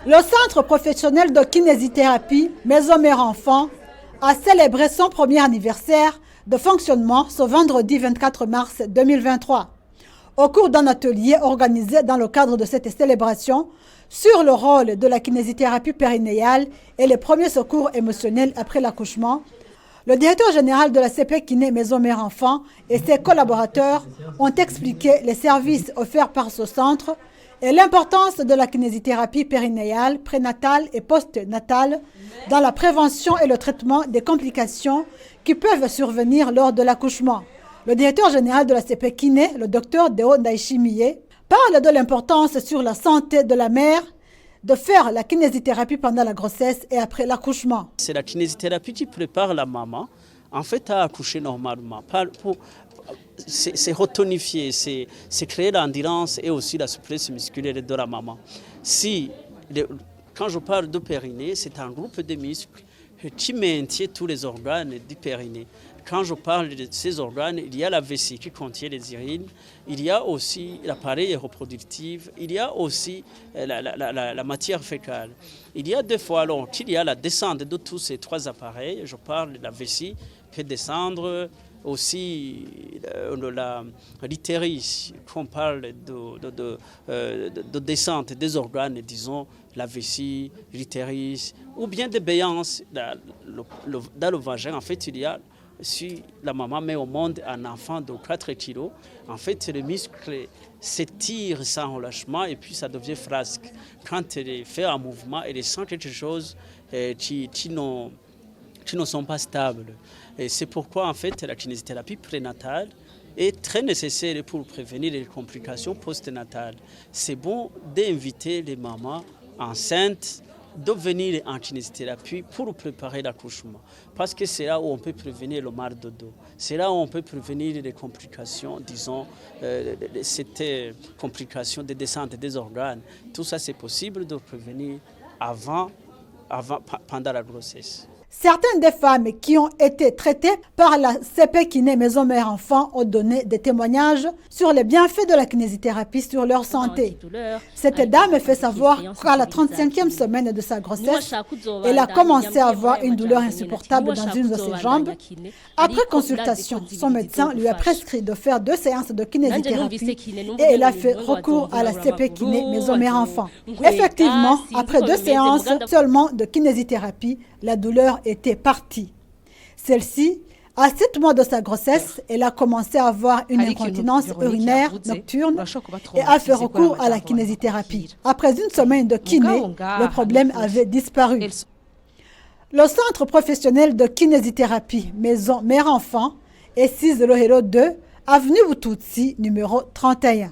Le centre professionnel de kinésithérapie Maison Mère Enfant a célébré son premier anniversaire de fonctionnement ce vendredi 24 mars 2023. Au cours d'un atelier organisé dans le cadre de cette célébration sur le rôle de la kinésithérapie périnéale et les premiers secours émotionnels après l'accouchement, le directeur général de la CP Kiné Maison Mère Enfant et ses collaborateurs ont expliqué les services offerts par ce centre et l'importance de la kinésithérapie périnéale, prénatale et postnatale dans la prévention et le traitement des complications qui peuvent survenir lors de l'accouchement. Le directeur général de la CP Kiné, le docteur Deo Ndaishimiye, parle de l'importance sur la santé de la mère de faire la kinésithérapie pendant la grossesse et après l'accouchement. C'est la kinésithérapie qui prépare la maman en fait à accoucher normalement. C'est retonifier, c'est créer l'endurance et aussi la souplesse musculaire de la maman. Quand je parle de périnée, c'est un groupe de muscles qui maintient tous les organes du périnée. Quand je parle de ces organes, il y a la vessie qui contient les urines, il y a aussi l'appareil reproductif, il y a aussi la matière fécale. Il y a des fois, alors, qu'il y a la descente de tous ces trois appareils, je parle de la vessie, peut descendre, aussi l'utérus, qu'on parle de descente des organes, disons, la vessie, l'utérus, ou bien des béances dans le vagin. En fait, il y a, si la maman met au monde un enfant de 4 kilos, en fait, le muscle s'étire sans relâchement et puis ça devient frasque. Quand elle fait un mouvement, elle sent quelque chose qui ne sont pas stables. Et c'est pourquoi en fait la kinésithérapie prénatale est très nécessaire pour prévenir les complications postnatales. C'est bon d'inviter les mamans enceintes de venir en kinésithérapie pour préparer l'accouchement. Parce que c'est là où on peut prévenir le mal de dos. C'est là où on peut prévenir les complications, disons, cette complication de descente des organes. Tout ça, c'est possible de prévenir pendant la grossesse. Certaines des femmes qui ont été traitées par la CP Kiné Maison Mère Enfant ont donné des témoignages sur les bienfaits de la kinésithérapie sur leur santé. Cette dame fait savoir qu'à la 35e semaine de sa grossesse, elle a commencé à avoir une douleur insupportable dans une de ses jambes. Après consultation, son médecin lui a prescrit de faire 2 séances de kinésithérapie et elle a fait recours à la CP Kiné Maison Mère Enfant. Effectivement, après 2 séances seulement de kinésithérapie, la douleur était partie. Celle-ci, à 7 mois de sa grossesse, elle a commencé à avoir une incontinence urinaire nocturne et a fait recours à la kinésithérapie. Après une semaine de kiné, le problème avait disparu. Le centre professionnel de kinésithérapie Maison Mère Enfant est 6 Lohero 2, avenue Boututsi, numéro 31.